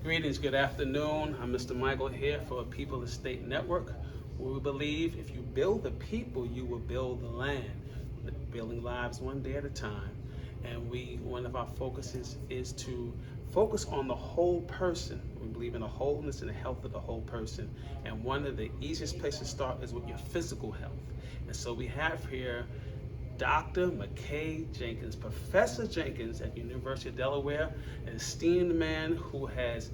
Greetings, good afternoon. I'm Mr. Michael here for People Estate Network, where we believe if you build the people, you will build the land, building lives one day at a time. And one of our focuses is to focus on the whole person. We believe in the wholeness and the health of the whole person. And one of the easiest places to start is with your physical health. And so we have here Dr. McKay Jenkins, Professor Jenkins at University of Delaware, an esteemed man who has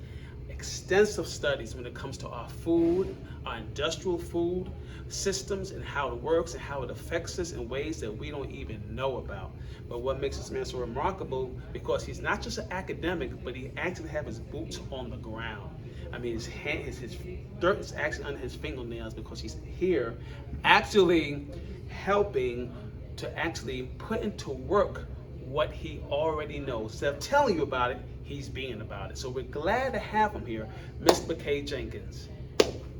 extensive studies when it comes to our food, our industrial food systems, and how it works and how it affects us in ways that we don't even know about. But what makes this man so remarkable, because he's not just an academic, but he actually has his boots on the ground. I mean, his dirt is actually under his fingernails, because he's here actually helping to actually put into work what he already knows. Instead of telling you about it, he's being about it. So we're glad to have him here, Mr. McKay Jenkins.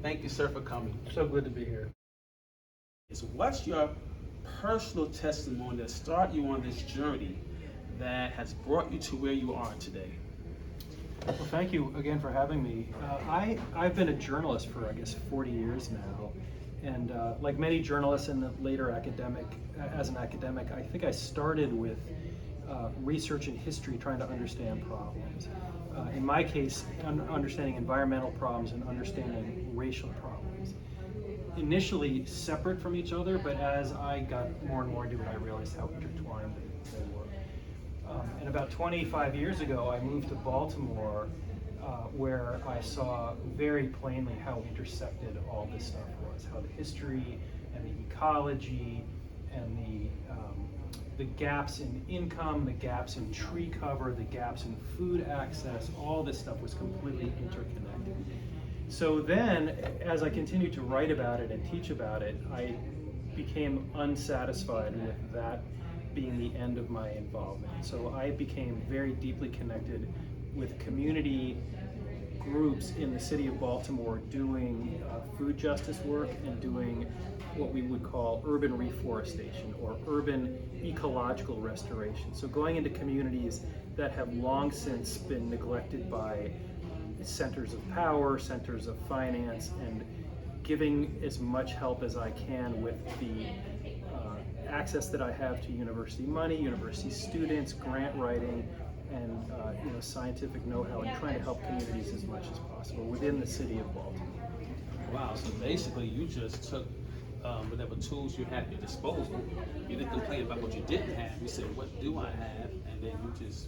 Thank you, sir, for coming. So good to be here. So what's your personal testimony that started you on this journey that has brought you to where you are today? Well, thank you again for having me. I've been a journalist for, I guess, 40 years now. And like many journalists and later as an academic, I think I started with research and history, trying to understand problems. In my case, understanding environmental problems and understanding racial problems. Initially separate from each other, but as I got more and more into it, I realized how intertwined they were. And about 25 years ago, I moved to Baltimore, where I saw very plainly how intersected all this stuff was, how the history and the ecology and the gaps in income, the gaps in tree cover, the gaps in food access, all this stuff was completely interconnected. So then, as I continued to write about it and teach about it, I became unsatisfied with that being the end of my involvement. So I became very deeply connected with community groups in the city of Baltimore doing food justice work and doing what we would call urban reforestation or urban ecological restoration. So going into communities that have long since been neglected by centers of power, centers of finance, and giving as much help as I can with the access that I have to university money, university students, grant writing, and scientific know-how, and trying to help communities as much as possible within the city of Baltimore. Wow, so basically you just took whatever tools you had at your disposal. You didn't complain about what you didn't have. You said, what do I have? And then you just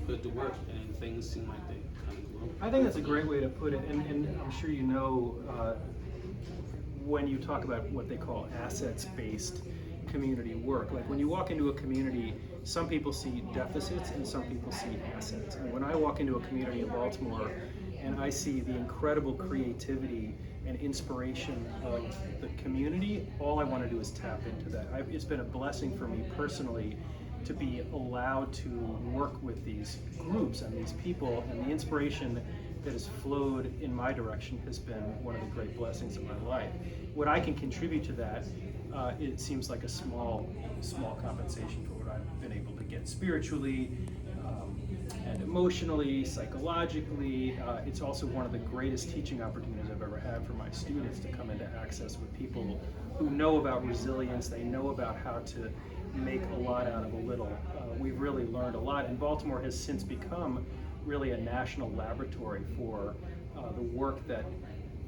put it to work, and things seem like they kind of grew. I think that's a great way to put it, and I'm sure you know when you talk about what they call assets-based community work. Like when you walk into a community, some people see deficits and some people see assets. And when I walk into a community in Baltimore and I see the incredible creativity and inspiration of the community, all I want to do is tap into that. It's been a blessing for me personally to be allowed to work with these groups and these people, and the inspiration that has flowed in my direction has been one of the great blessings of my life. What I can contribute to that, it seems like a small compensation for what I've been able to get spiritually and emotionally, psychologically. It's also one of the greatest teaching opportunities I've ever had for my students, to come into access with people who know about resilience, they know about how to make a lot out of a little. We've really learned a lot, and Baltimore has since become really a national laboratory for the work that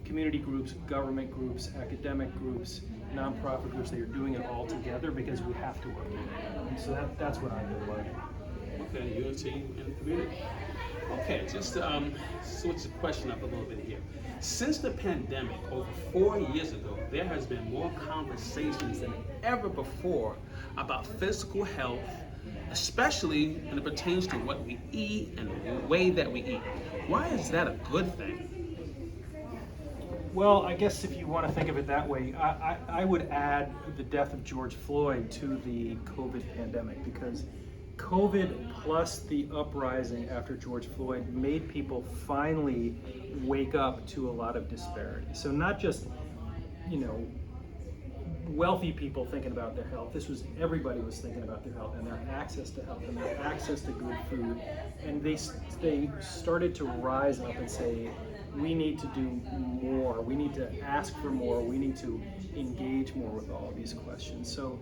community groups, government groups, academic groups, nonprofit groups, they are doing it all together because we have to work together. And so that's what I've been learning. Okay, unity in the community. Okay, just to switch the question up a little bit here. Since the pandemic, over 4 years ago, there has been more conversations than ever before about physical health, especially when it pertains to what we eat and the way that we eat. Why is that a good thing? Well, I guess if you want to think of it that way, I would add the death of George Floyd to the COVID pandemic, because COVID plus the uprising after George Floyd made people finally wake up to a lot of disparity. So not just, wealthy people thinking about their health. This was everybody was thinking about their health and their access to health and their access to good food. And they started to rise up and say, we need to do more. We need to ask for more. We need to engage more with all of these questions. So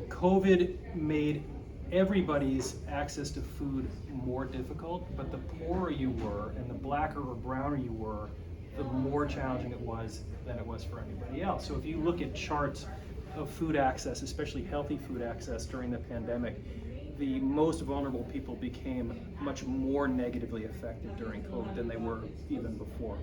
COVID made everybody's access to food more difficult, but the poorer you were and the blacker or browner you were, the more challenging it was than it was for anybody else. So if you look at charts of food access, especially healthy food access during the pandemic, the most vulnerable people became much more negatively affected during COVID than they were even before.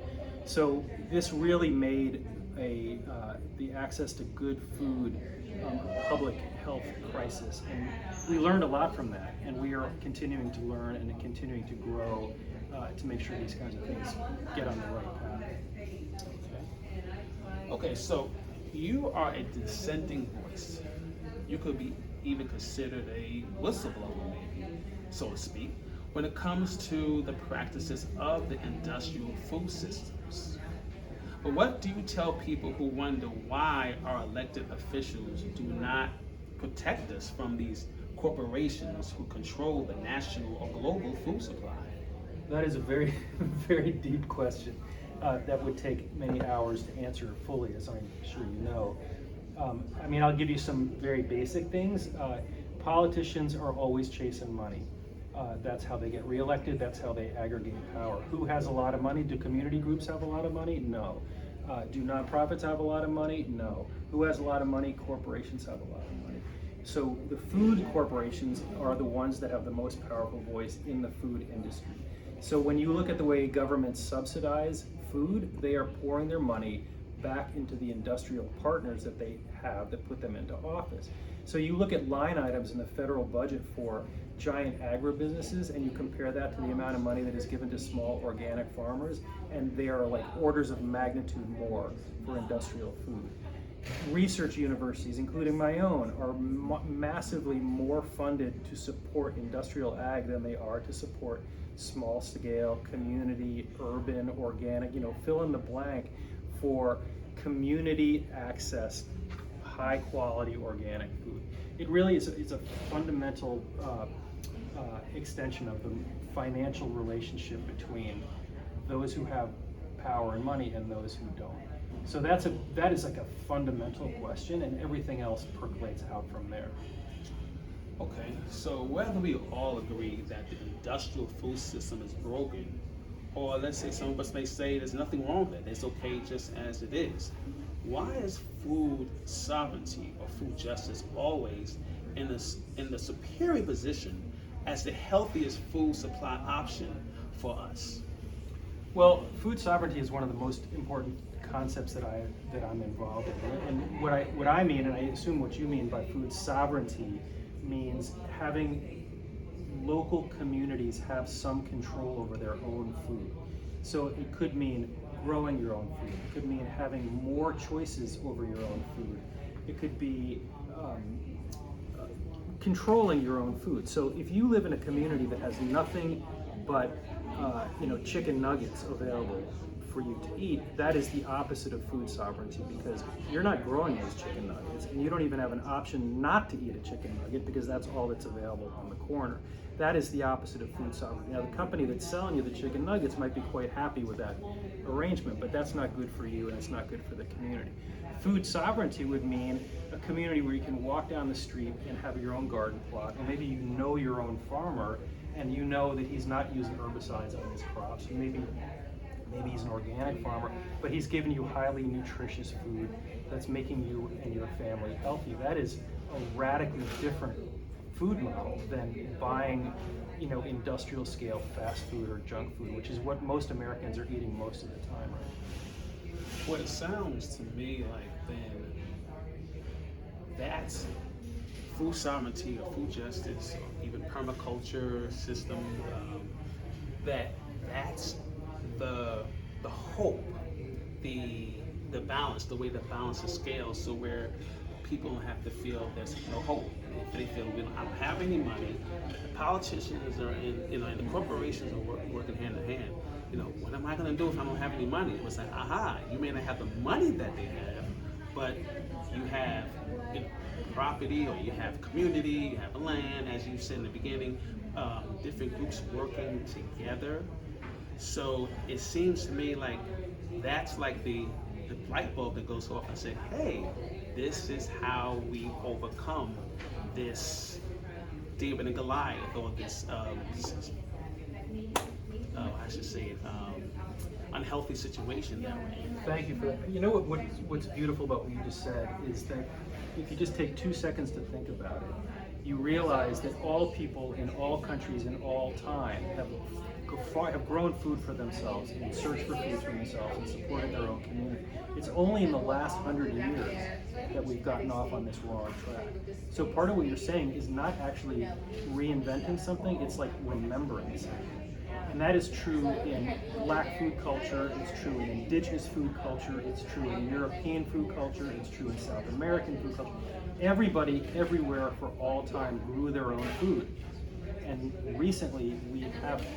So this really made the access to good food a public health crisis. And we learned a lot from that, and we are continuing to learn and continuing to grow to make sure these kinds of things get on the right path. Okay, so you are a dissenting voice. You could be even considered a whistleblower, maybe, so to speak, when it comes to the practices of the industrial food systems. But what do you tell people who wonder why our elected officials do not protect us from these corporations who control the national or global food supply? That is a very, very deep question that would take many hours to answer fully, as I'm sure you know. I mean, I'll give you some very basic things. Politicians are always chasing money. That's how they get reelected. That's how they aggregate power. Who has a lot of money? Do community groups have a lot of money? No. Do nonprofits have a lot of money? No. Who has a lot of money? Corporations have a lot of money. So the food corporations are the ones that have the most powerful voice in the food industry. So when you look at the way governments subsidize food, they are pouring their money back into the industrial partners that they have that put them into office. So you look at line items in the federal budget for giant agribusinesses and you compare that to the amount of money that is given to small organic farmers, and they are like orders of magnitude more for industrial food. Research universities, including my own, are massively more funded to support industrial ag than they are to support small scale, community, urban, organic, fill in the blank for community access, high quality organic food. It really is it's a fundamental extension of the financial relationship between those who have power and money and those who don't. So that is like a fundamental question, and everything else percolates out from there. Okay, so whether we all agree that the industrial food system is broken, or let's say some of us may say there's nothing wrong with it, it's okay just as it is, why is food sovereignty or food justice always in the superior position as the healthiest food supply option for us? Well, food sovereignty is one of the most important concepts that I'm involved in. And what I mean, and I assume what you mean by food sovereignty, means having local communities have some control over their own food. So it could mean growing your own food. It could mean having more choices over your own food. It could be controlling your own food. So if you live in a community that has nothing but chicken nuggets available for you to eat, that is the opposite of food sovereignty, because you're not growing those chicken nuggets, and you don't even have an option not to eat a chicken nugget because that's all that's available on the corner. That is the opposite of food sovereignty. Now, the company that's selling you the chicken nuggets might be quite happy with that arrangement, but that's not good for you and it's not good for the community. Food sovereignty would mean a community where you can walk down the street and have your own garden plot, or maybe you know your own farmer and you know that he's not using herbicides on his crops. Maybe he's an organic farmer, but he's giving you highly nutritious food that's making you and your family healthy. That is a radically different food model than buying, industrial scale fast food or junk food, which is what most Americans are eating most of the time. Well, it sounds to me like then that's food sovereignty or food justice, or even permaculture system, that's the hope, the balance, the way the balance is scaled, so where people don't have to feel there's no hope. If they feel I don't have any money, the politicians are and the corporations are working hand in hand. What am I going to do if I don't have any money? It was like, aha, you may not have the money that they have, but you have, you know, property, or you have community, you have land, as you said in the beginning, different groups working together. So it seems to me like that's like the light bulb that goes off and say, hey, this is how we overcome this David and Goliath, or this, I should say it, unhealthy situation that we're in. Thank you for that. You know what's beautiful about what you just said is that if you just take 2 seconds to think about it, you realize that all people in all countries in all time have grown food for themselves and searched for food for themselves and supported their own community. It's only in the last 100 years that we've gotten off on this wrong track. So part of what you're saying is not actually reinventing something, it's like remembering something. And that is true in Black food culture, it's true in indigenous food culture, it's true in European food culture, it's true in South American food culture. Everybody, everywhere, for all time, grew their own food. And recently we haven't.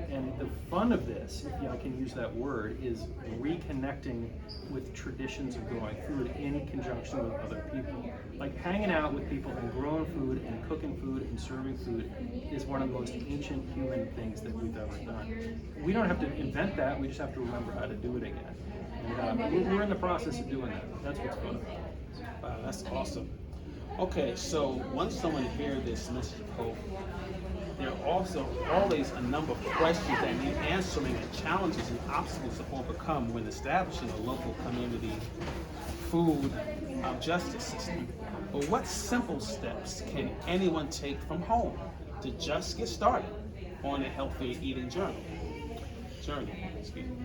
And the fun of this, if I can use that word, is reconnecting with traditions of growing food in conjunction with other people. Like hanging out with people and growing food and cooking food and serving food is one of the most ancient human things that we've ever done. We don't have to invent that, we just have to remember how to do it again. And we're in the process of doing that. That's what's fun about it. Wow, that's awesome. Okay, so once someone hears this message of hope, there are also always a number of questions that need answering, and challenges and obstacles to overcome when establishing a local community food justice system. But what simple steps can anyone take from home to just get started on a healthier eating journey? Excuse me.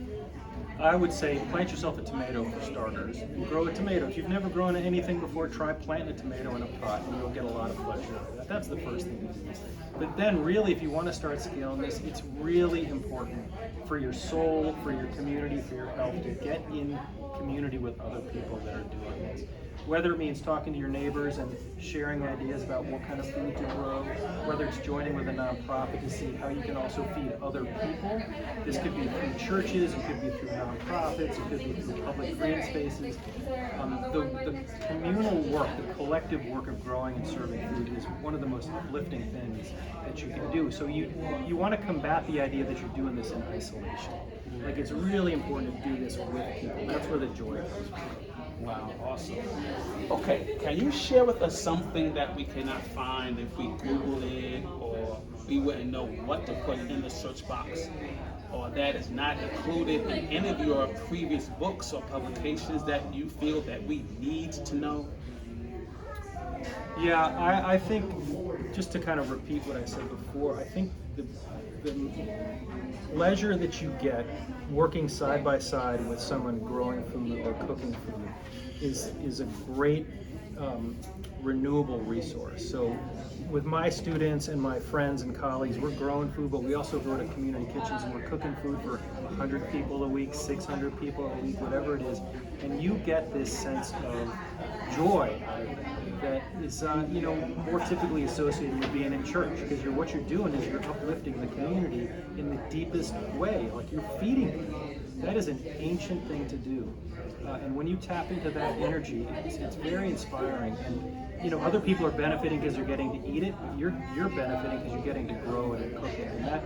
I would say plant yourself a tomato for starters, and grow a tomato. If you've never grown anything before, try planting a tomato in a pot and you'll get a lot of pleasure out of that. That's the first thing to do. But then really, if you want to start scaling this, it's really important for your soul, for your community, for your health, to get in community with other people that are doing this. Whether it means talking to your neighbors and sharing ideas about what kind of food to grow, whether it's joining with a nonprofit to see how you can also feed other people. This could be through churches, it could be through nonprofits, it could be through public green spaces. The communal work, the collective work of growing and serving food is one of the most uplifting things that you can do. So you want to combat the idea that you're doing this in isolation. Like, it's really important to do this with people. That's where the joy comes from. Wow, awesome. Okay, can you share with us something that we cannot find if we Google it, or we wouldn't know what to put in the search box, or that is not included in any of your previous books or publications that you feel that we need to know? Yeah, I think, just to kind of repeat what I said before, I think the pleasure that you get working side by side with someone growing food or cooking food is a great renewable resource. So with my students and my friends and colleagues, we're growing food, but we also go to community kitchens and we're cooking food for 100 people a week, 600 people a week, whatever it is, and you get this sense of joy that is more typically associated with being in church, because what you're doing is you're uplifting the community in the deepest way, like you're feeding people. That is an ancient thing to do, and when you tap into that energy, it's very inspiring. And other people are benefiting because they're getting to eat it, but you're benefiting because you're getting to grow it and cook it, and that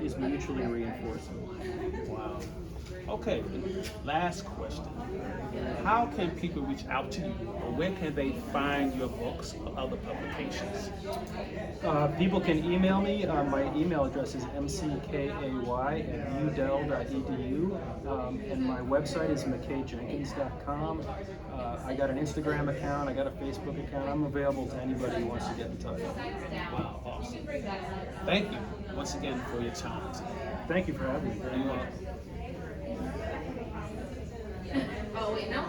is mutually reinforcing. Wow. Okay, last question. How can people reach out to you, or where can they find your books or other publications? People can email me. My email address is mckay@udel.edu, and my website is mckayjenkins.com. I got an Instagram account, I got a Facebook account. I'm available to anybody who wants to get in touch. Wow, awesome. Thank you once again for your time today. Thank you for having me. Very much. Oh, wait, no.